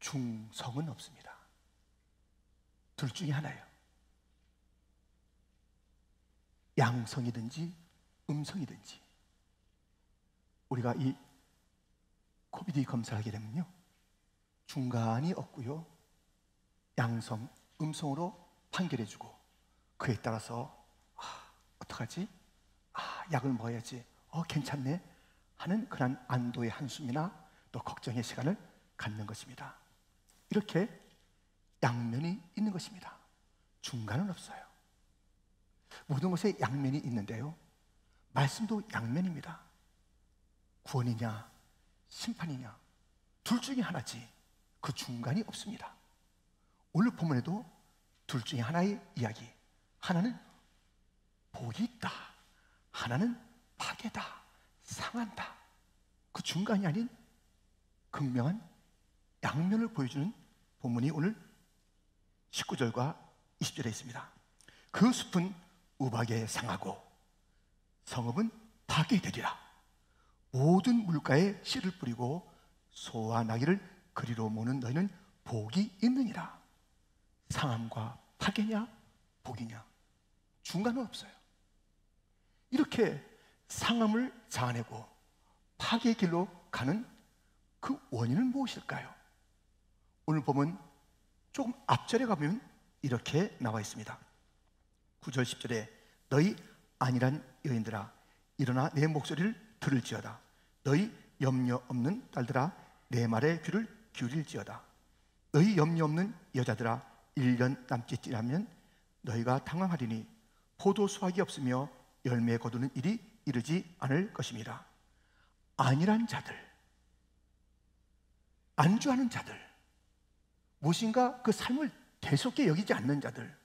중성은 없습니다. 둘 중에 하나예요. 양성이든지 음성이든지. 우리가 이 코비드 검사를 하게 되면요, 중간이 없고요, 양성, 음성으로 판결해주고, 그에 따라서 어떡하지? 약을 먹어야지. 괜찮네 하는 그런 안도의 한숨이나 또 걱정의 시간을 갖는 것입니다. 이렇게 양면이 있는 것입니다. 중간은 없어요. 모든 것에 양면이 있는데요, 말씀도 양면입니다. 구원이냐 심판이냐 둘 중에 하나지 그 중간이 없습니다. 오늘 본문에도 둘 중에 하나의 이야기, 하나는 복이 있다, 하나는 파괴다, 상한다. 그 중간이 아닌 극명한 양면을 보여주는 본문이 오늘 19절과 20절에 있습니다. 그 숲은 우박에 상하고 성읍은 파괴되리라. 모든 물가에 씨를 뿌리고 소와 나귀를 그리로 모는 너희는 복이 있느니라. 상함과 파괴냐 복이냐, 중간은 없어요. 이렇게 상함을 자아내고 파괴의 길로 가는 그 원인은 무엇일까요? 오늘 보면 조금 앞절에 가면 이렇게 나와 있습니다. 9절 10절에 너희 안일한 여인들아 일어나 내 목소리를 들을지어다. 너희 염려 없는 딸들아 내 말에 귀를 기울일지어다. 너희 염려 없는 여자들아 1년 남짓 지나면 너희가 당황하리니 포도 수확이 없으며 열매 거두는 일이 이르지 않을 것입니다. 안일한 자들, 안주하는 자들, 무엇인가 그 삶을 대속게 여기지 않는 자들,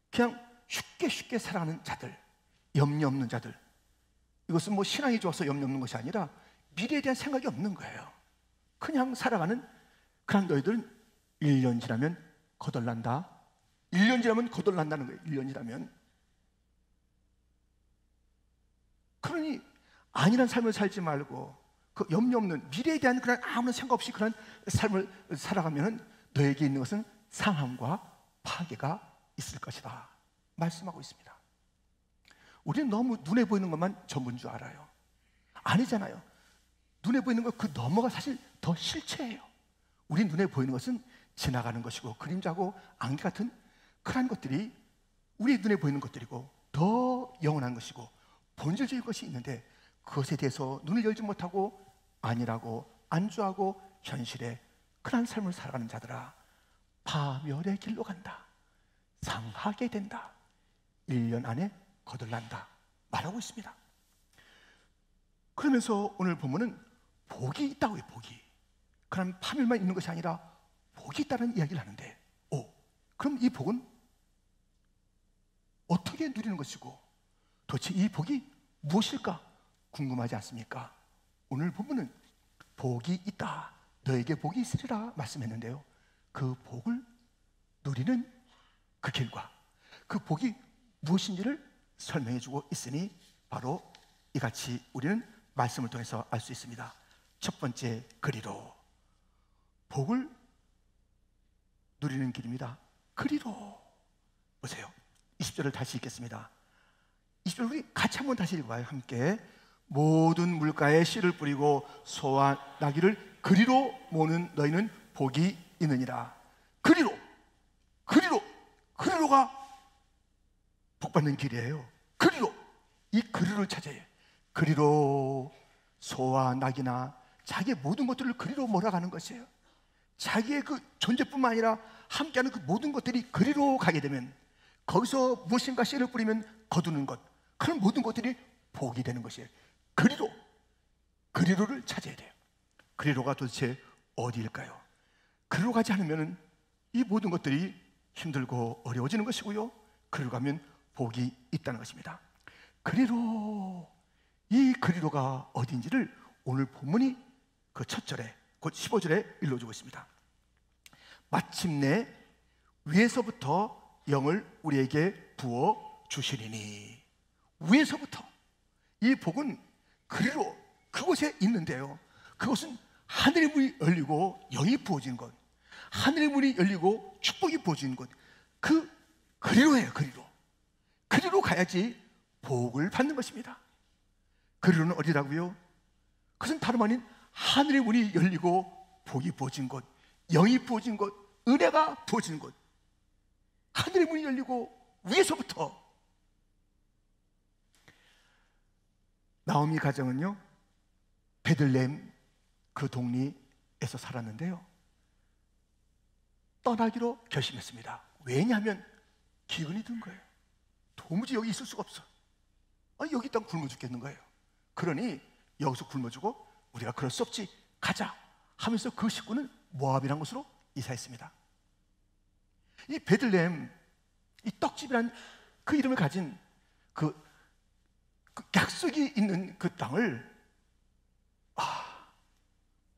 그냥 쉽게 살아가는 자들, 염려 없는 자들. 이것은 뭐 신앙이 좋아서 염려 없는 것이 아니라 미래에 대한 생각이 없는 거예요. 그냥 살아가는 그런 너희들은 1년 지나면 거덜난다. 1년 지나면 거덜난다는 거예요. 1년 지나면. 그러니 안일한 삶을 살지 말고 그 염려 없는 미래에 대한 그런 아무런 생각 없이 그런 삶을 살아가면 너에게 있는 것은 상함과 파괴가 있을 것이다 말씀하고 있습니다. 우리는 너무 눈에 보이는 것만 전부인 줄 알아요. 아니잖아요. 눈에 보이는 것 그 너머가 사실 더 실체예요. 우리 눈에 보이는 것은 지나가는 것이고 그림자고 안개 같은 그러한 것들이 우리 눈에 보이는 것들이고 더 영원한 것이고 본질적인 것이 있는데 그것에 대해서 눈을 열지 못하고 안일하고 안주하고 현실에 그러한 삶을 살아가는 자들아 파멸의 길로 간다. 상하게 된다. 1년 안에 거덜난다 말하고 있습니다. 그러면서 오늘 보면은 복이 있다고요. 복이. 그럼 파멸만 있는 것이 아니라 복이 있다는 이야기를 하는데 그럼 이 복은 어떻게 누리는 것이고 도대체 이 복이 무엇일까 궁금하지 않습니까? 오늘 보면은 복이 있다, 너에게 복이 있으리라 말씀했는데요, 그 복을 누리는 그 길과 그 복이 무엇인지를 설명해주고 있으니 바로 이같이 우리는 말씀을 통해서 알 수 있습니다. 첫 번째, 그리로 복을 누리는 길입니다. 그리로 보세요. 20절을 다시 읽겠습니다. 20절 우리 같이 한번 다시 읽어봐요. 함께. 모든 물가에 씨를 뿌리고 소와 나귀를 그리로 모는 너희는 복이 있느니라. 그리로가 복받는 길이에요. 이 그리로를 찾아야 해요. 그리로 소와 나귀나 자기의 모든 것들을 그리로 몰아가는 것이에요. 자기의 그 존재뿐만 아니라 함께하는 그 모든 것들이 그리로 가게 되면 거기서 무엇인가 씨를 뿌리면 거두는 것, 그런 모든 것들이 복이 되는 것이에요. 그리로를 찾아야 돼요. 그리로가 도대체 어디일까요? 그리로 가지 않으면 이 모든 것들이 힘들고 어려워지는 것이고요, 그리로 가면 복이 있다는 것입니다. 이 그리로가 어디인지를 오늘 본문이 그 첫 절에 곧 15절에 일러주고 있습니다. 마침내 위에서부터 영을 우리에게 부어 주시리니. 위에서부터 이 복은 그리로 그곳에 있는데요, 그것은 하늘의 문이 열리고 영이 부어진 것, 하늘의 문이 열리고 축복이 부어지는 곳, 그리로예요. 그리로 가야지 복을 받는 것입니다. 그리로는 어디라고요? 그것은 다름 아닌 하늘의 문이 열리고 복이 부어진 곳, 영이 부어진 곳, 은혜가 부어진 곳. 하늘의 문이 열리고 위에서부터. 나오미 가정은요, 베들레헴 그 동리에서 살았는데요, 떠나기로 결심했습니다. 왜냐하면 기근이 든 거예요. 도무지 여기 있을 수가 없어. 여기 있다가 굶어 죽겠는 거예요. 그러니 여기서 굶어 죽고 우리가 그럴 수 없지, 가자 하면서 그 식구는 모압이라는 곳으로 이사했습니다. 이 베들레헴, 이 떡집이란 그 이름을 가진 그 약속이 있는 그 땅을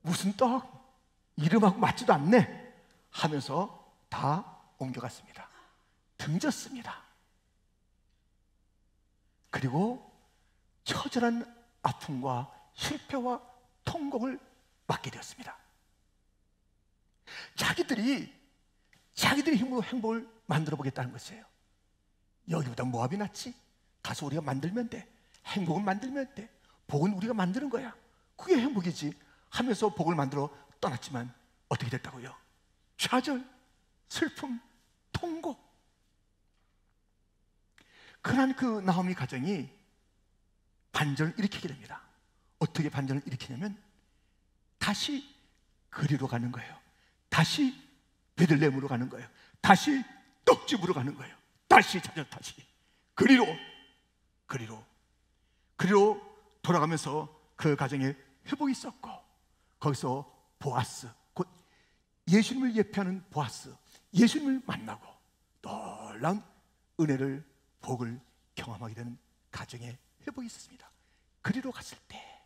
무슨 떡 이름하고 맞지도 않네 하면서 다 옮겨갔습니다. 등졌습니다. 그리고 처절한 아픔과 실패와 통곡을 맞게 되었습니다. 자기들이 힘으로 행복을 만들어 보겠다는 것이에요. 여기보다 모압이 낫지, 가서 우리가 만들면 돼, 행복을 만들면 돼, 복은 우리가 만드는 거야, 그게 행복이지 하면서 복을 만들어 떠났지만 어떻게 됐다고요? 좌절, 슬픔, 통곡. 그러한 그 나오미 가정이 반전을 일으키게 됩니다. 어떻게 반전을 일으키냐면 다시 그리로 가는 거예요. 다시 베들레헴으로 가는 거예요. 다시 떡집으로 가는 거예요. 다시 그리로 돌아가면서 그 가정에 회복이 있었고, 거기서 보아스, 곧 예수님을 예표하는 보아스, 예수님을 만나고 놀라운 은혜를, 복을 경험하게 되는 가정에 회복이 있었습니다. 그리로 갔을 때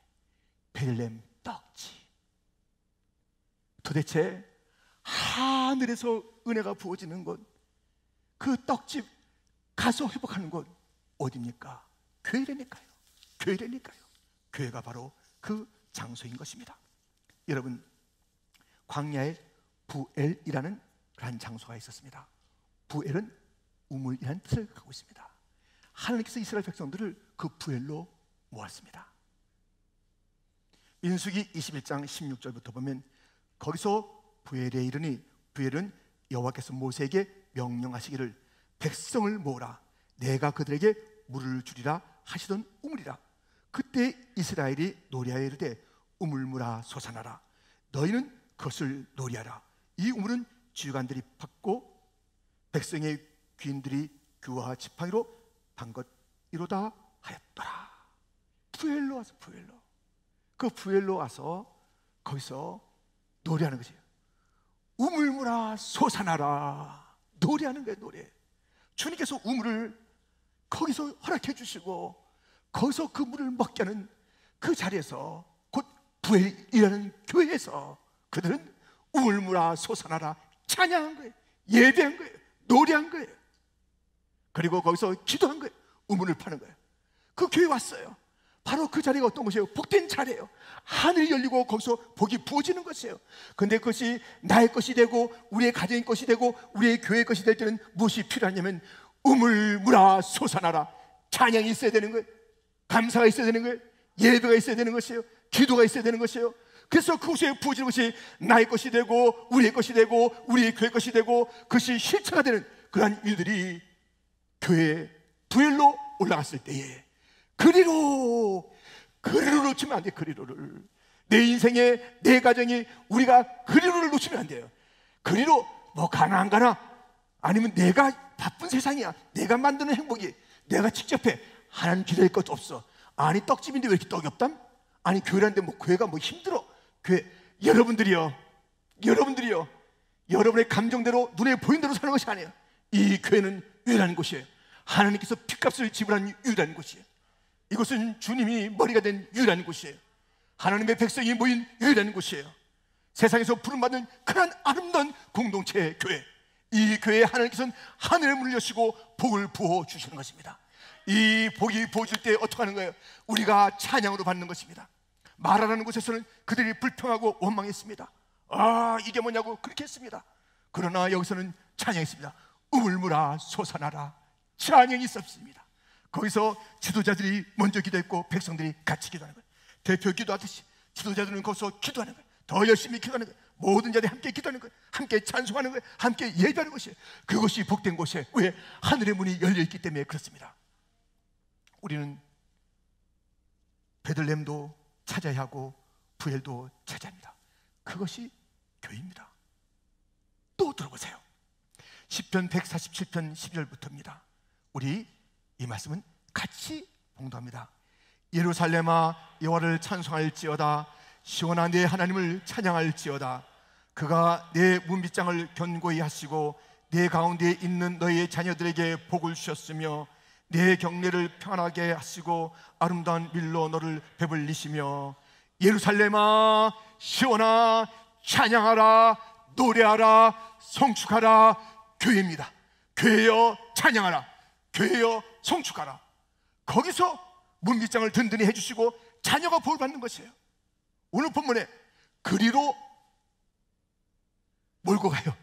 베들레헴 떡집, 도대체 하늘에서 은혜가 부어지는 곳, 그 떡집 가서 회복하는 곳 어디입니까? 교회라니까요. 교회가 바로 그 장소인 것입니다. 여러분, 광야에 부엘이라는 그런 장소가 있었습니다. 부엘은 우물이라는 뜻을 갖고 있습니다. 하나님께서 이스라엘 백성들을 그 부엘로 모았습니다. 민수기 21장 16절부터 보면 거기서 부엘에 이르니, 부엘은 여호와께서 모세에게 명령하시기를 백성을 모으라, 내가 그들에게 물을 주리라 하시던 우물이라. 그때 이스라엘이 노래하여 이르되 우물물아 솟아나라, 너희는 그것을 노래하라. 이 우물은 지휘관들이 팠고 백성의 귀인들이 규와 지팡이로 판 것이로다 하였더라. 부엘로 와서, 그 부엘로 와서 거기서 노래하는 것이에요. 우물물아 솟아나라, 노래하는 거예요. 노래. 주님께서 우물을 거기서 허락해 주시고 거기서 그 물을 먹게 하는 그 자리에서, 곧 부엘이라는 교회에서 그들은 우물물아 솟아나라 찬양한 거예요. 예배한 거예요. 노래한 거예요. 그리고 거기서 기도한 거예요. 우물을 파는 거예요. 그 교회 왔어요. 바로 그 자리가 어떤 곳이에요? 복된 자리예요. 하늘이 열리고 거기서 복이 부어지는 것이에요. 그런데 그것이 나의 것이 되고 우리의 가정의 것이 되고 우리의 교회의 것이 될 때는 무엇이 필요하냐면 우물물아 솟아나라, 찬양이 있어야 되는 거예요. 감사가 있어야 되는 거예요. 예배가 있어야 되는 것이에요. 기도가 있어야 되는 것이에요. 그래서 그곳에 부어지는 것이 나의 것이 되고 우리의 것이 되고 우리의 교회 것이 되고 그것이 실체가 되는 그러한 일들이 교회 부엘로 올라갔을 때에 그리로 놓치면 안 돼요. 그리로를 내 인생에, 내 가정이, 우리가 그리로를 놓치면 안 돼요. 그리로 뭐 가나 안 가나, 아니면 내가 바쁜 세상이야, 내가 만드는 행복이, 내가 직접 해, 하나님 기다릴 것도 없어. 아니 떡집인데 왜 이렇게 떡이 없담? 아니 교회라는데 뭐 교회가 뭐 힘들어. 교회, 여러분들이요 여러분의 감정대로 눈에 보이는 대로 사는 것이 아니에요. 이 교회는 유일한 곳이에요. 하나님께서 핏값을 지불한 유일한 곳이에요. 이곳은 주님이 머리가 된 유일한 곳이에요. 하나님의 백성이 모인 유일한 곳이에요. 세상에서 부름받은 그런 아름다운 공동체의 교회, 이 교회에 하나님께서는 하늘의 문을 여시고 복을 부어 주시는 것입니다. 이 복이 부어질 때 어떻게 하는 거예요? 우리가 찬양으로 받는 것입니다. 마라라는 곳에서는 그들이 불평하고 원망했습니다. 아, 이게 뭐냐고 그렇게 했습니다. 그러나 여기서는 찬양이 있습니다. 우물물아 솟아나라. 찬양이 있었습니다. 거기서 지도자들이 먼저 기도했고 백성들이 같이 기도하는 거예요. 대표 기도하듯이 지도자들은 거기서 기도하는 거예요. 더 열심히 기도하는 거예요. 모든 자들이 함께 기도하는 거예요. 함께 찬송하는 거예요. 함께 예배하는 것이에요. 그것이 복된 곳이에요. 왜? 하늘의 문이 열려있기 때문에 그렇습니다. 우리는 베들레헴도 찾아야 하고 부엘도 찾아야 합니다. 그것이 교회입니다. 또 들어보세요. 시편 147편 12절부터입니다. 우리 이 말씀은 같이 봉독합니다. 예루살렘아 여호와를 찬송할지어다. 시온아 내 하나님을 찬양할지어다. 그가 내 문빗장을 견고히 하시고 내 가운데 있는 너희의 자녀들에게 복을 주셨으며 내 경례를 평안하게 하시고 아름다운 밀로 너를 배불리시며 예루살렘아 시온아 찬양하라. 노래하라. 성축하라. 교회입니다. 교회여 찬양하라. 교회여 성축하라. 거기서 문빗장을 든든히 해주시고 자녀가 복을 받는 것이에요. 오늘 본문에 그리로 몰고 가요.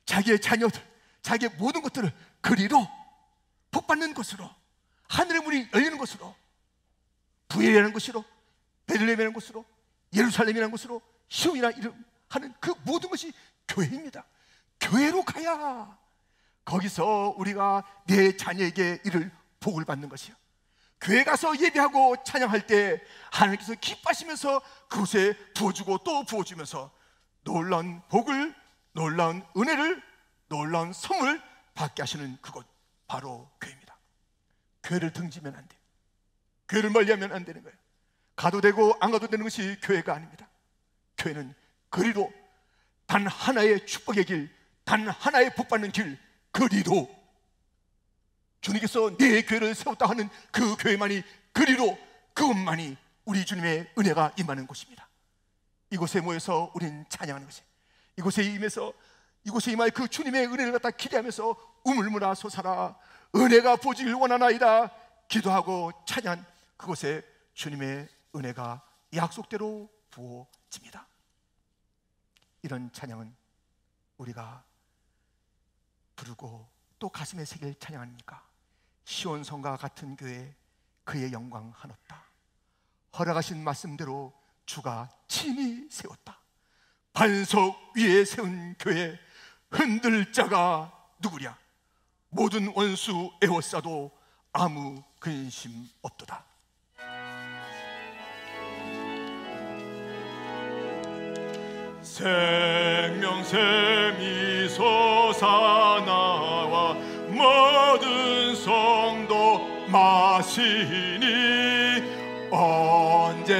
자기의 자녀들, 자기의 모든 것들을 그리로 복받는 곳으로, 하늘의 문이 열리는 곳으로, 부엘이라는 곳으로, 베들레헴이라는 곳으로, 예루살렘이라는 곳으로, 시온이라 이름 하는 그 모든 것이 교회입니다. 교회로 가야 거기서 우리가 내 자녀에게 이를 복을 받는 것이요. 교회 가서 예배하고 찬양할 때 하나님께서 기뻐하시면서 그곳에 부어주고 또 부어주면서 놀라운 복을, 놀라운 은혜를, 놀라운 선물을 받게 하시는 그곳, 바로 교회입니다. 교회를 등지면 안 돼요. 교회를 멀리하면 안 되는 거예요. 가도 되고 안 가도 되는 것이 교회가 아닙니다. 교회는 그리로, 단 하나의 축복의 길, 단 하나의 복받는 길, 그리로, 주님께서 내 교회를 세웠다 하는 그 교회만이, 그리로, 그것만이 우리 주님의 은혜가 임하는 곳입니다. 이곳에 모여서 우리는 찬양하는 것이, 이곳에 임해서 이곳에 임할 그 주님의 은혜를 갖다 기대하면서 우물물아 솟아라. 은혜가 부어지길 원하나이다. 기도하고 찬양, 그곳에 주님의 은혜가 약속대로 부어집니다. 이런 찬양은 우리가 부르고 또 가슴에 새길 찬양 아닙니까? 시온성과 같은 교회, 그의 영광 한없다. 허락하신 말씀대로 주가 친히 세웠다. 반석 위에 세운 교회, 흔들 자가 누구랴? 모든 원수 애워싸도 아무 근심 없도다. 생명샘이 솟아나와 모든 성도 마시니 언제든지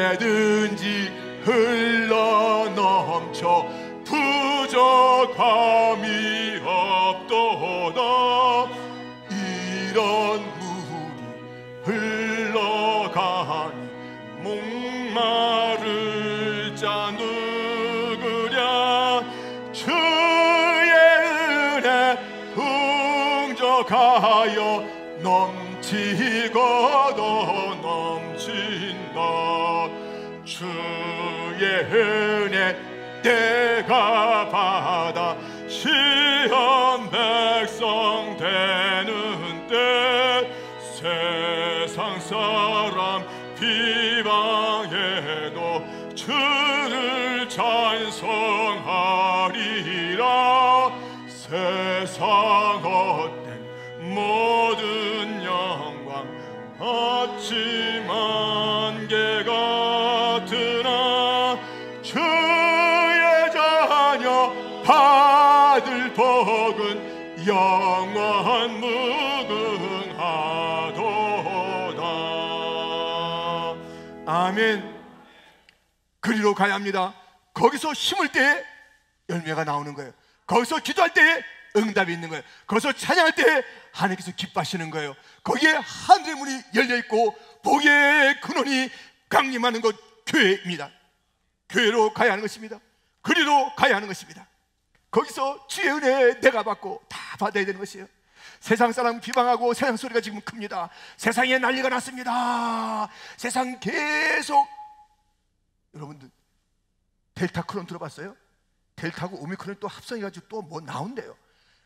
흘러넘쳐 부족함이 없도다. 이런 물이 흘러가니 목마를 자 누구랴? 주의 은혜 풍족하여 넘치고도 넘친다. 주의 은혜 내가 받아 시험 백성 되는 때 세상 사람 비방해도 주를 찬송하리라. 세상 헛된 모든 영광 아침 안개 같으나 주의 자녀 받을 복은 영원 무궁하도다. 아멘. 그리로 가야 합니다. 거기서 심을 때 열매가 나오는 거예요. 거기서 기도할 때 응답이 있는 거예요. 거기서 찬양할 때 하나님께서 기뻐하시는 거예요. 거기에 하늘의 문이 열려있고 복의 근원이 강림하는 것, 교회입니다. 교회로 가야 하는 것입니다. 그리로 가야 하는 것입니다. 거기서 주의 은혜 내가 받고 다 받아야 되는 것이에요. 세상 사람 비방하고 세상 소리가 지금 큽니다. 세상에 난리가 났습니다. 세상 계속, 여러분들 델타 크론 들어봤어요? 델타하고 오미크론이 또 합성해가지고 또 뭐 나온대요.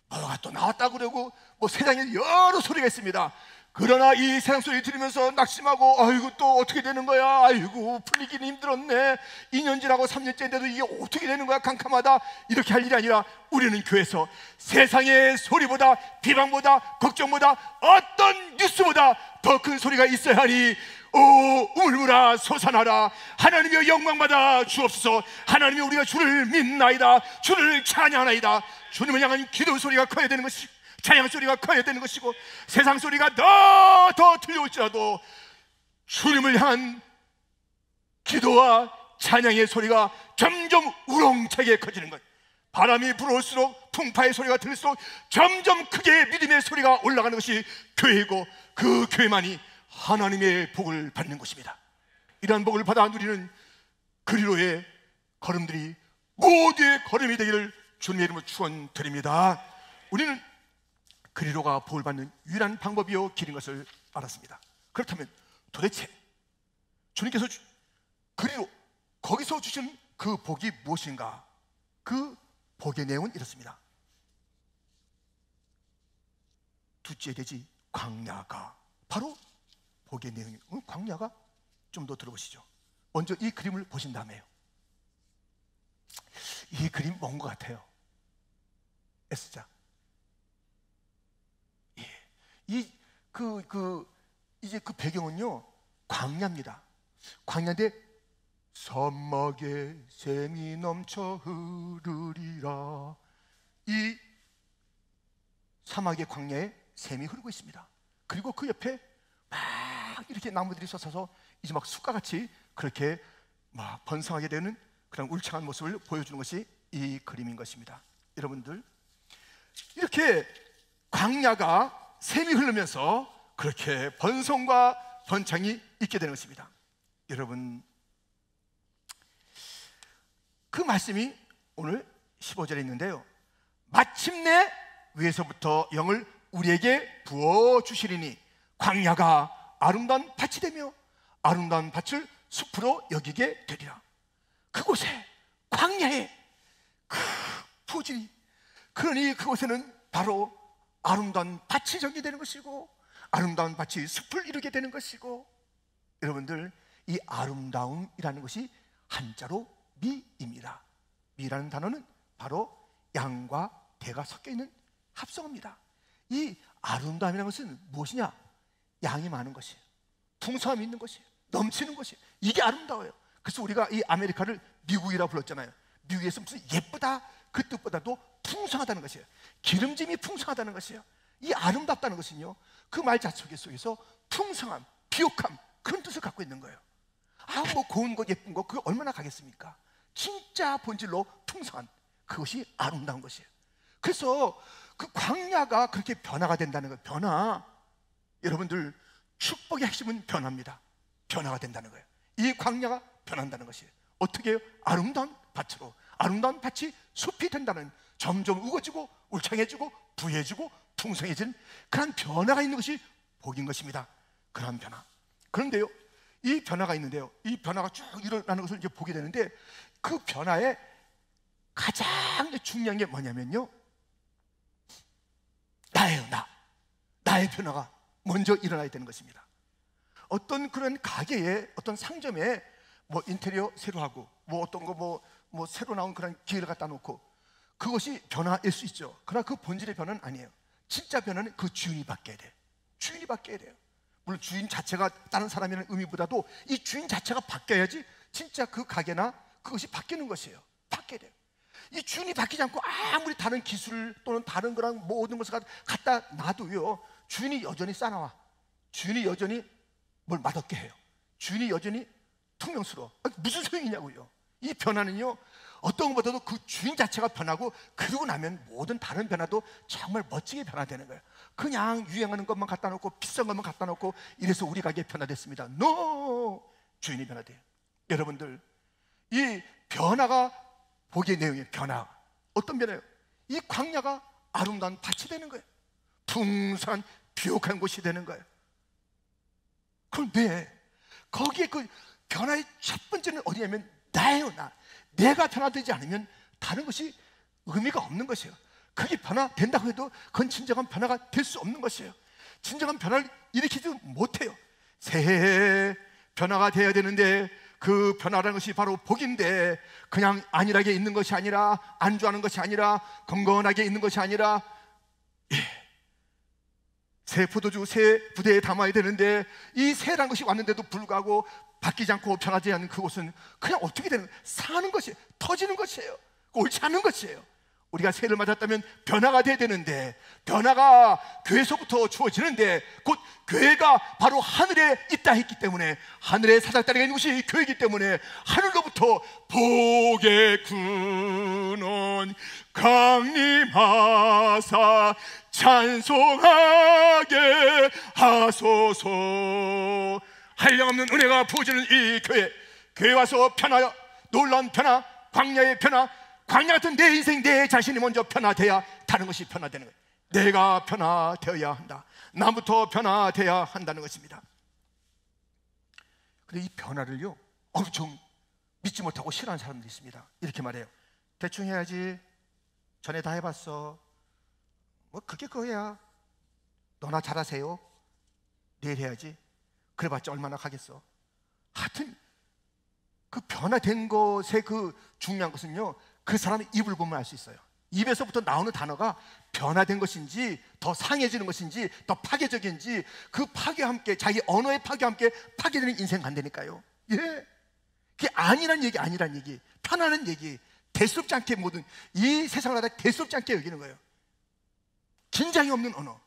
뭐가 또 나왔다고 그러고 뭐 세상에 여러 소리가 있습니다. 그러나 이 세상 소리 들으면서 낙심하고 아이고 또 어떻게 되는 거야, 아이고 풀리기는 힘들었네, 2년 지나고 3년째인데도 이게 어떻게 되는 거야, 캄캄하다, 이렇게 할 일이 아니라 우리는 교회에서 세상의 소리보다 비방보다 걱정보다 어떤 뉴스보다 더 큰 소리가 있어야 하니 오 우물물아 솟아나라, 하나님의 영광받아 주옵소서. 하나님이 우리가 주를 믿나이다, 주를 찬양하나이다. 주님을 향한 기도 소리가 커야 되는 것이, 찬양 소리가 커야 되는 것이고, 세상 소리가 더 들려올지라도 주님을 향한 기도와 찬양의 소리가 점점 우렁차게 커지는 것. 바람이 불어올수록, 풍파의 소리가 들릴수록 점점 크게 믿음의 소리가 올라가는 것이 교회이고, 그 교회만이 하나님의 복을 받는 것입니다. 이러한 복을 받아 누리는 그리로의 걸음들이 모두의 걸음이 되기를 주님의 이름으로 축원드립니다. 우리는 그리로가 복을 받는 유일한 방법이요 길인 것을 알았습니다. 그렇다면 도대체 주님께서 그리로 거기서 주신 그 복이 무엇인가? 그 복의 내용은 이렇습니다. 둘째 돼지 광야가 바로 복의 내용입니다. 광야가 좀 더 들어보시죠. 먼저 이 그림을 보신 다음에요, 이 그림 뭔 것 같아요? S자. 예. 이제 그 배경은요 광야입니다. 광야인데 선막에 샘이 넘쳐 흐르리라. 이 사막의 광야에 샘이 흐르고 있습니다. 그리고 그 옆에 막 이렇게 나무들이 솟아서 이제 막 숲과같이 그렇게 막 번성하게 되는 그런 울창한 모습을 보여주는 것이 이 그림인 것입니다. 여러분들, 이렇게 광야가 샘이 흐르면서 그렇게 번성과 번창이 있게 되는 것입니다. 여러분, 그 말씀이 오늘 15절에 있는데요, 마침내 위에서부터 영을 우리에게 부어주시리니 광야가 아름다운 밭이 되며 아름다운 밭을 숲으로 여기게 되리라. 그곳에, 광야에 그 부어지니, 그러니 그곳에는 바로 아름다운 밭이 전개되는 것이고 아름다운 밭이 숲을 이루게 되는 것이고, 여러분들, 이 아름다움이라는 것이 한자로 미입니다. 미라는 단어는 바로 양과 대가 섞여 있는 합성어입니다. 이 아름다움이라는 것은 무엇이냐? 양이 많은 것이에요. 풍성함이 있는 것이에요. 넘치는 것이에요. 이게 아름다워요. 그래서 우리가 이 아메리카를 미국이라 불렀잖아요. 미국에서 무슨 예쁘다 그 뜻보다도 풍성하다는 것이에요. 기름짐이 풍성하다는 것이에요. 이 아름답다는 것은요, 그 말 자체 속에서 풍성함, 비옥함, 그런 뜻을 갖고 있는 거예요. 뭐 고운 것, 예쁜 것, 그게 얼마나 가겠습니까? 진짜 본질로 풍성한 그것이 아름다운 것이에요. 그래서 그 광야가 그렇게 변화가 된다는 거예요. 변화. 여러분들, 축복의 핵심은 변화입니다. 변화가 된다는 거예요. 이 광야가 변한다는 것이에요. 어떻게 해요? 아름다운 밭으로, 아름다운 밭이 숲이 된다는, 점점 우거지고 울창해지고 부해지고 풍성해지는 그런 변화가 있는 것이 복인 것입니다. 그런 변화. 그런데요, 이 변화가 있는데요, 이 변화가 쭉 일어나는 것을 이제 보게 되는데, 그 변화에 가장 중요한 게 뭐냐면요, 나예요. 나의 변화가 먼저 일어나야 되는 것입니다. 어떤 그런 가게에, 어떤 상점에 뭐 인테리어 새로 하고 뭐 어떤 거 뭐 새로 나온 그런 기계를 갖다 놓고, 그것이 변화일 수 있죠. 그러나 그 본질의 변화는 아니에요. 진짜 변화는 그 주인이 바뀌어야 돼요. 주인이 바뀌어야 돼요. 물론 주인 자체가 다른 사람이라는 의미보다도 이 주인 자체가 바뀌어야지 진짜 그 가게나 그것이 바뀌는 것이에요. 바뀌어야 돼요. 이 주인이 바뀌지 않고 아무리 다른 기술 또는 다른 거랑 모든 것을 갖다 놔도요, 주인이 여전히 싸나와. 주인이 여전히 뭘 맛없게 해요. 주인이 여전히 퉁명스러워. 무슨 소용이냐고요. 이 변화는요, 어떤 것보다도 그 주인 자체가 변하고, 그러고 나면 모든 다른 변화도 정말 멋지게 변화되는 거예요. 그냥 유행하는 것만 갖다 놓고 비싼 것만 갖다 놓고 이래서 우리 가게 변화됐습니다. No! 주인이 변화돼요. 여러분들, 이 변화가 복의 내용이에요. 변화. 어떤 변화예요? 이 광야가 아름다운 밭이 되는 거예요. 풍성한 비옥한 곳이 되는 거예요. 그런데 거기에 그 변화의 첫 번째는 어디냐면 나예요. 내가 변화되지 않으면 다른 것이 의미가 없는 것이에요. 그게 변화된다고 해도 그건 진정한 변화가 될 수 없는 것이에요. 진정한 변화를 일으키지 못해요. 새해에 변화가 되어야 되는데 그 변화라는 것이 바로 복인데, 그냥 안일하게 있는 것이 아니라, 안주하는 것이 아니라, 건건하게 있는 것이 아니라, 새 포도주 새 부대에 담아야 되는데, 이 새라는 것이 왔는데도 불구하고 바뀌지 않고 변하지 않는 그것은 그냥 어떻게 되는, 사는 것이에요. 터지는 것이에요. 옳지 않은 것이에요. 우리가 새를 맞았다면 변화가 돼야 되는데, 변화가 교회에서부터 주어지는데, 곧 교회가 바로 하늘에 있다 했기 때문에, 하늘의 사닥다리가 있는 것이 교회이기 때문에 하늘로부터 복의 근원 강림하사 찬송하게 하소서. 한량없는 은혜가 부어지는 이 교회 와서 변화여, 놀라운 변화, 광야의 변화, 광야 같은 내 인생, 내 자신이 먼저 변화돼야 다른 것이 변화되는 거예요. 내가 변화되어야 한다. 나부터 변화되어야 한다는 것입니다. 근데 이 변화를요, 엄청 믿지 못하고 싫어하는 사람들이 있습니다. 이렇게 말해요. 대충 해야지, 전에 다 해봤어, 뭐 그게 그거야, 너나 잘하세요, 내일 해야지, 그래봤자 얼마나 가겠어. 하여튼 그 변화된 것의 그 중요한 것은요, 그 사람의 입을 보면 알 수 있어요. 입에서부터 나오는 단어가 변화된 것인지, 더 상해지는 것인지, 더 파괴적인지, 그 파괴와 함께, 자기 언어의 파괴와 함께 파괴되는 인생 간다니까요. 예, 그게 아니란 얘기, 아니란 얘기, 편안한 얘기, 대수롭지 않게, 모든 이 세상을 하다 대수롭지 않게 여기는 거예요. 긴장이 없는 언어,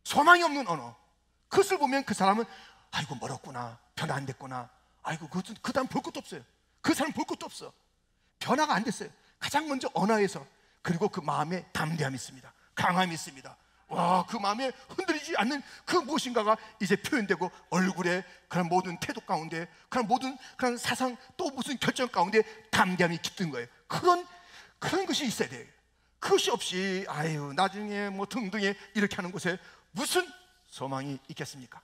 소망이 없는 언어, 그것을 보면 그 사람은 아이고 멀었구나, 변화 안 됐구나, 아이고 그 다음 볼 것도 없어요. 그 사람 볼 것도 없어. 변화가 안 됐어요. 가장 먼저 언어에서. 그리고 그 마음에 담대함이 있습니다. 강함이 있습니다. 와, 그 마음에 흔들리지 않는 그 무엇인가가 이제 표현되고, 얼굴에 그런 모든 태도 가운데, 그런 모든 그런 사상, 또 무슨 결정 가운데 담대함이 깃든 거예요. 그런 것이 있어야 돼요. 그것이 없이 아유 나중에 뭐 등등에 이렇게 하는 곳에 무슨 소망이 있겠습니까?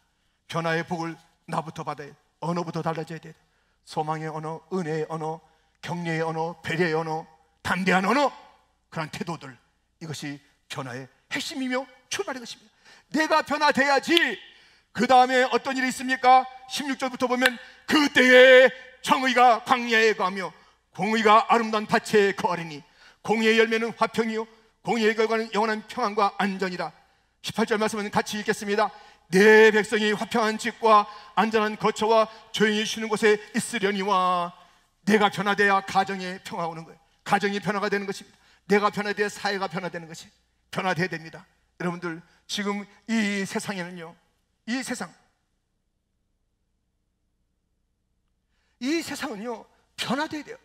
변화의 복을 나부터 받아야 돼. 언어부터 달라져야 돼. 소망의 언어, 은혜의 언어, 격려의 언어, 배려의 언어, 담대한 언어, 그런 태도들, 이것이 변화의 핵심이며 출발인 것입니다. 내가 변화돼야지. 그 다음에 어떤 일이 있습니까? 16절부터 보면 그때에 정의가 광야에 가며 공의가 아름다운 밭에 거하리니 공의의 열매는 화평이요 공의의 결과는 영원한 평안과 안전이라. 18절 말씀은 같이 읽겠습니다. 내 백성이 화평한 집과 안전한 거처와 조용히 쉬는 곳에 있으려니와. 내가 변화돼야 가정에 평화가 오는 거예요. 가정이 변화가 되는 것입니다. 내가 변화돼야 사회가 변화되는 것이 변화돼야 됩니다. 여러분들, 지금 이 세상에는요, 이 세상은요 변화돼야 돼요.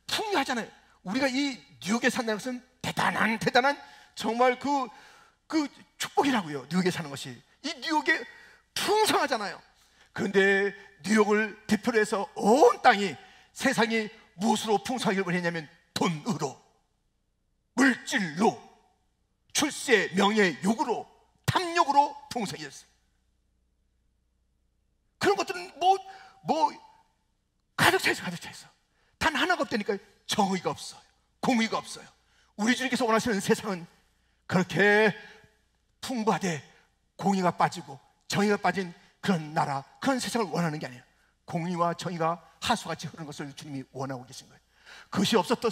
풍요하잖아요. 우리가 이 뉴욕에 산다는 것은 대단한 정말 그 축복이라고요. 뉴욕에 사는 것이. 이 뉴욕에 풍성하잖아요. 그런데 뉴욕을 대표로 해서 온 땅이, 세상이 무엇으로 풍성하길 원했냐면 돈으로, 물질로, 출세, 명예, 욕으로, 탐욕으로 풍성해졌어요. 그런 것들은 가득 차 있어. 단 하나가 없다니까요. 정의가 없어요. 공의가 없어요. 우리 주님께서 원하시는 세상은 그렇게 풍부하되 공의가 빠지고 정의가 빠진 그런 나라, 그런 세상을 원하는 게 아니에요. 공의와 정의가 하수같이 흐르는 것을 주님이 원하고 계신 거예요. 그것이 없었던,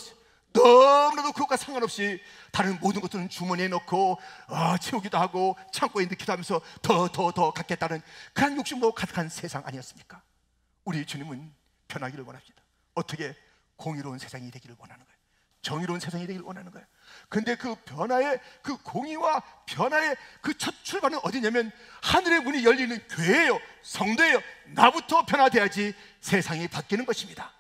너무나도 그것과 상관없이 다른 모든 것들은 주머니에 넣고 채우기도 하고 창고에 넣기도 하면서 더 갖겠다는 그런 욕심도 가득한 세상 아니었습니까? 우리 주님은 변하기를 원합니다. 어떻게? 공의로운 세상이 되기를 원하는 거예요. 정의로운 세상이 되기를 원하는 거예요. 근데 그 변화의, 그 공의와 변화의 그 첫 출발은 어디냐면 하늘의 문이 열리는 교회예요. 성도예요. 나부터 변화돼야지 세상이 바뀌는 것입니다.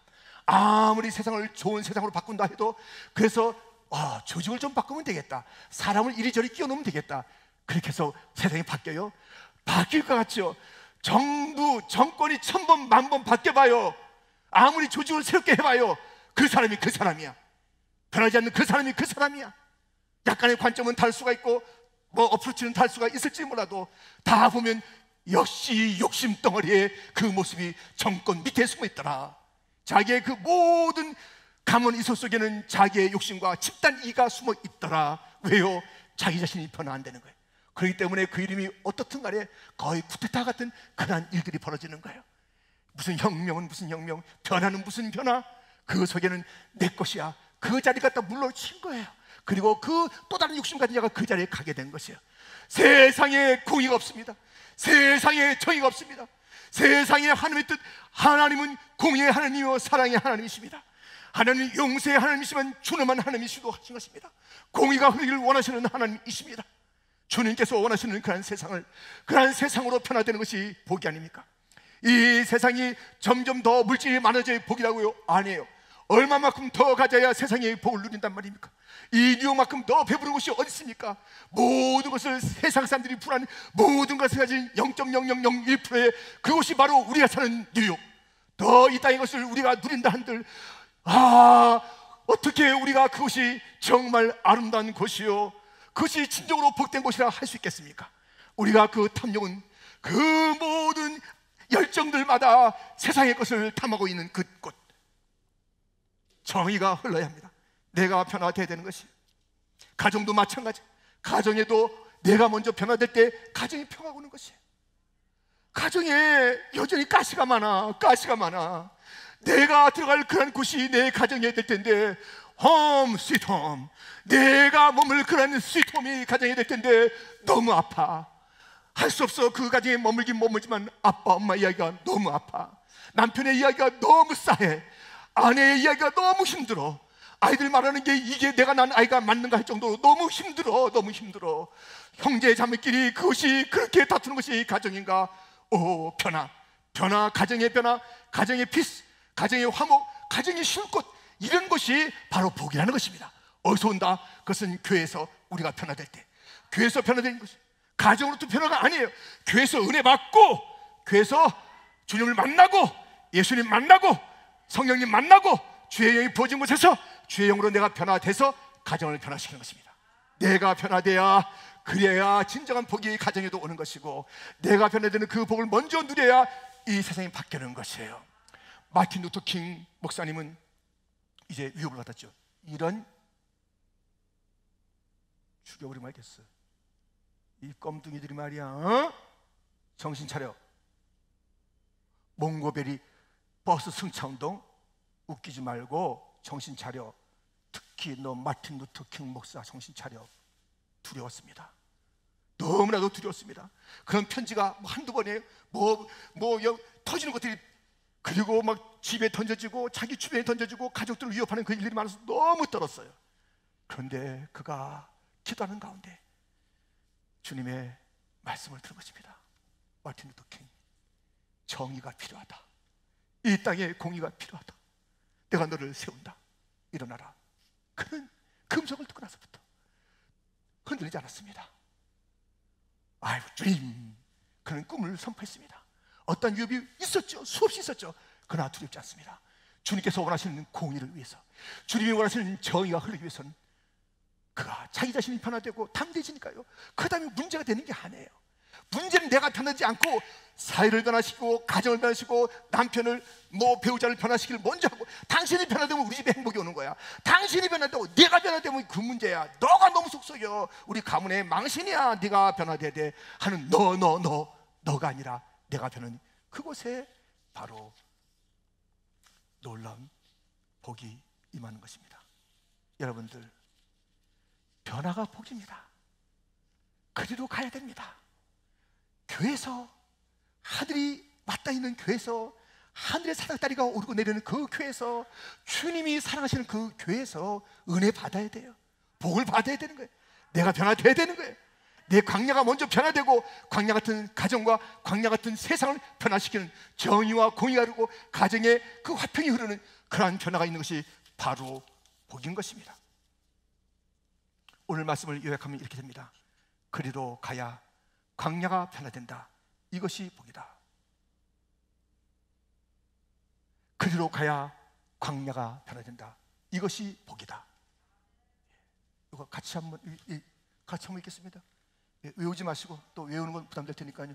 아무리 세상을 좋은 세상으로 바꾼다 해도, 그래서 조직을 좀 바꾸면 되겠다, 사람을 이리저리 끼워놓으면 되겠다, 그렇게 해서 세상이 바뀌어요? 바뀔 것 같죠? 정권이 1000번, 10,000번 바뀌어봐요. 아무리 조직을 새롭게 해봐요. 그 사람이 그 사람이야. 변하지 않는 그 사람이 그 사람이야. 약간의 관점은 다를 수가 있고 어프로치는 다를 수가 있을지 몰라도 다 보면 역시 욕심 덩어리에 그 모습이 정권 밑에 숨어 있더라. 자기의 그 모든 가문 이소 속에는 자기의 욕심과 집단 이가 숨어 있더라. 왜요? 자기 자신이 변화 안 되는 거예요. 그렇기 때문에 그 이름이 어떻든 간에 거의 쿠데타 같은 그러한 일들이 벌어지는 거예요. 무슨 혁명은 무슨 혁명, 변화는 무슨 변화, 그 속에는 내 것이야, 그 자리 갖다 물러친 거예요. 그리고 그 또 다른 욕심 가진 자가 그 자리에 가게 된 것이에요. 세상에 공의가 없습니다. 세상에 정의가 없습니다. 세상에 하나님의 뜻, 하나님은 공의의 하나님이요 사랑의 하나님이십니다. 하나님은 용서의 하나님이시면 준엄한 하나님이시도 하신 것입니다. 공의가 흐르기를 원하시는 하나님이십니다. 주님께서 원하시는 그런 세상을, 그런 세상으로 변화되는 것이 복이 아닙니까? 이 세상이 점점 더 물질이 많아져야 복이라고요? 아니에요. 얼마만큼 더 가져야 세상의 복을 누린단 말입니까? 이 뉴욕만큼 더 배부른 곳이 어디 있습니까? 모든 것을 세상 사람들이 불안해 모든 것을 가진 0.0001%의 그곳이 바로 우리가 사는 뉴욕. 더 이 땅의 것을 우리가 누린다 한들, 어떻게 우리가 그것이 정말 아름다운 곳이요, 그것이 진정으로 복된 곳이라 할 수 있겠습니까? 우리가 그 탐욕은 그 모든 열정들마다 세상의 것을 탐하고 있는 그곳, 정의가 흘러야 합니다. 내가 변화되어야 되는 것이. 가정도 마찬가지. 가정에도 내가 먼저 변화될 때 가정이 평화가 오는 것이에요. 가정에 여전히 가시가 많아. 내가 들어갈 그런 곳이 내 가정이 될 텐데, 홈, 스위트홈, 내가 머물 그런 스위트홈이 가정이 될 텐데 너무 아파. 할 수 없어. 그 가정에 머물긴 머물지만 아빠 엄마 이야기가 너무 아파. 남편의 이야기가 너무 싸해. 아내의 이야기가 너무 힘들어. 아이들 말하는 게 이게 내가 낳은 아이가 맞는가 할 정도로 너무 힘들어. 형제 자매끼리 그것이 그렇게 다투는 것이 가정인가? 오, 변화, 가정의 변화, 가정의 피스, 가정의 화목, 가정의 쉴곳, 이런 것이 바로 복이라는 것입니다. 어디서 온다? 그것은 교회에서 우리가 변화될 때, 교회에서 변화되는 것이. 가정으로부터 변화가 아니에요. 교회에서 은혜 받고, 교회에서 주님을 만나고, 예수님 만나고, 성령님 만나고, 주의 영이 부어진 곳에서 주의 영으로 내가 변화돼서 가정을 변화시키는 것입니다. 내가 변화돼야, 그래야 진정한 복이 가정에도 오는 것이고, 내가 변화되는 그 복을 먼저 누려야 이 세상이 바뀌는 것이에요. 마틴 루터 킹 목사님은 이제 위협을 받았죠. 이런, 죽여버리면 알겠어. 이 껌둥이들이 말이야, 정신 차려. 몽고베리 버스 승차운동 웃기지 말고 정신 차려. 특히 너 마틴 루터 킹 목사 정신 차려. 두려웠습니다. 너무나도 두려웠습니다. 그런 편지가 한두 번이에요. 터지는 것들이, 그리고 막 집에 던져지고 자기 주변에 던져지고 가족들을 위협하는 그 일들이 많아서 너무 떨었어요. 그런데 그가 기도하는 가운데 주님의 말씀을 들은 것입니다. 마틴 루터 킹, 정의가 필요하다. 이 땅에 공의가 필요하다. 내가 너를 세운다. 일어나라. 그는 금속을 듣고 나서부터 흔들리지 않았습니다. I dream. 그는 꿈을 선포했습니다. 어떤 위협이 있었죠. 수없이 있었죠. 그러나 두렵지 않습니다. 주님께서 원하시는 공의를 위해서, 주님이 원하시는 정의가 흐르기 위해서는 그가 자기 자신이 변화되고 담대해지니까요. 그 다음에 문제가 되는 게 아니에요. 문제는 내가 변하지 않고 사회를 변화시키고 가정을 변화시키고 남편을 배우자를 변화시키를 먼저 하고, 당신이 변화되면 우리 집에 행복이 오는 거야. 당신이 변화되고 내가 변화되면 그 문제야. 너가 너무 속썩여. 우리 가문의 망신이야. 네가 변화돼야 돼 하는 너가 아니라 내가 변한 그곳에 바로 놀라운 복이 임하는 것입니다. 여러분들, 변화가 복입니다. 그리로 가야 됩니다. 교회에서, 하늘이 맞닿아 있는 교회에서, 하늘의 사닥다리가 오르고 내리는 그 교회에서, 주님이 사랑하시는 그 교회에서 은혜 받아야 돼요. 복을 받아야 되는 거예요. 내가 변화돼야 되는 거예요. 내 광야가 먼저 변화되고, 광야 같은 가정과 광야 같은 세상을 변화시키는 정의와 공의가 흐르고 가정에 그 화평이 흐르는 그러한 변화가 있는 것이 바로 복인 것입니다. 오늘 말씀을 요약하면 이렇게 됩니다. 그리로 가야 광야가 변화된다. 이것이 복이다. 그리로 가야 광야가 변화된다. 이것이 복이다. 이거 같이 한번 읽겠습니다. 외우지 마시고, 또 외우는 건 부담될 테니까요.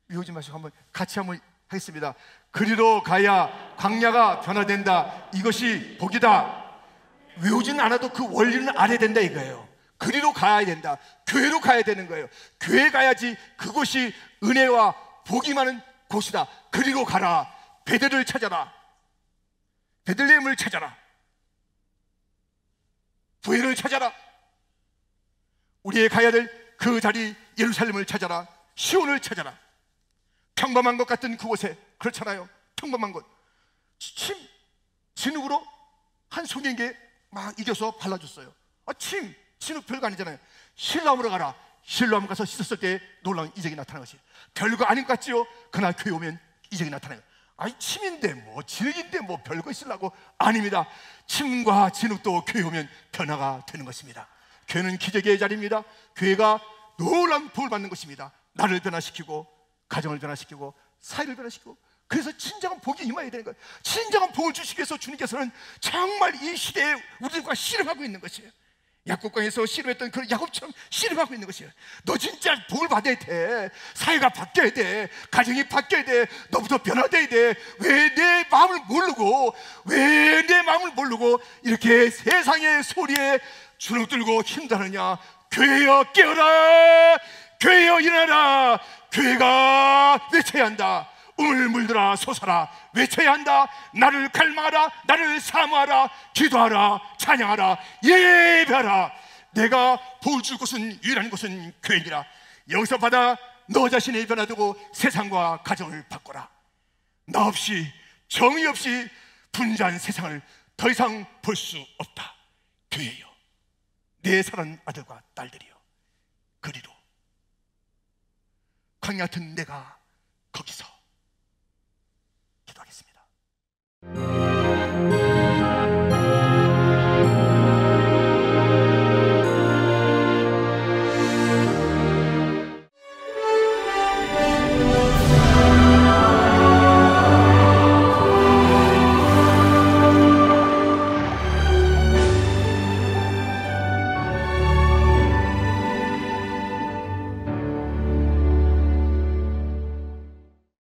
외우지 마시고 한번 같이 한번 하겠습니다. 그리로 가야 광야가 변화된다. 이것이 복이다. 외우지는 않아도 그 원리는 알아야 된다 이거예요. 그리로 가야 된다. 교회로 가야 되는 거예요. 교회 가야지 그곳이 은혜와 복이 많은 곳이다. 그리로 가라. 베들을 찾아라. 베들레헴을 찾아라. 부엘을 찾아라. 우리의 가야 될 그 자리 예루살렘을 찾아라. 시온을 찾아라. 평범한 것 같은 그곳에, 그렇잖아요. 평범한 곳. 진흙으로 한 송이에게 막 이겨서 발라줬어요. 진흙 별거 아니잖아요. 실로암으로 가라. 실로암 가서 씻었을 때 놀라운 이적이 나타나는 것이에요. 별거 아닌 것 같지요? 그날 교회 오면 이적이 나타나요. 침인데 뭐 진흙인데 뭐 별거 있으려고? 아닙니다. 침과 진흙도 교회 오면 변화가 되는 것입니다. 교회는 기적의 자리입니다. 교회가 놀라운 복을 받는 것입니다. 나를 변화시키고 가정을 변화시키고 사회를 변화시키고, 그래서 진정한 복이 임해야 되는 거예요. 진정한 복을 주시기 위해서 주님께서는 정말 이 시대에 우리들과 씨름하고 있는 것이에요. 야곱강에서 씨름했던 그 야곱처럼 씨름하고 있는 것이에요. 너 진짜 복을 받아야 돼. 사회가 바뀌어야 돼. 가정이 바뀌어야 돼. 너부터 변화돼야 돼. 왜 내 마음을 모르고 이렇게 세상의 소리에 주눅들고 힘들느냐? 교회여 깨어라. 교회여 일어나라. 교회가 외쳐야 한다. 우물물들아 솟아라. 외쳐야 한다. 나를 갈망하라. 나를 사모하라. 기도하라. 찬양하라. 예배하라. 내가 복을 줄 곳은, 유일한 곳은 교회니라. 여기서 받아 너 자신을 변화되고 세상과 가정을 바꿔라. 나 없이, 정의 없이 분주한 세상을 더 이상 볼 수 없다. 교회여, 내 사랑하는 아들과 딸들이여, 그리로. 강야 같은 내가 거기서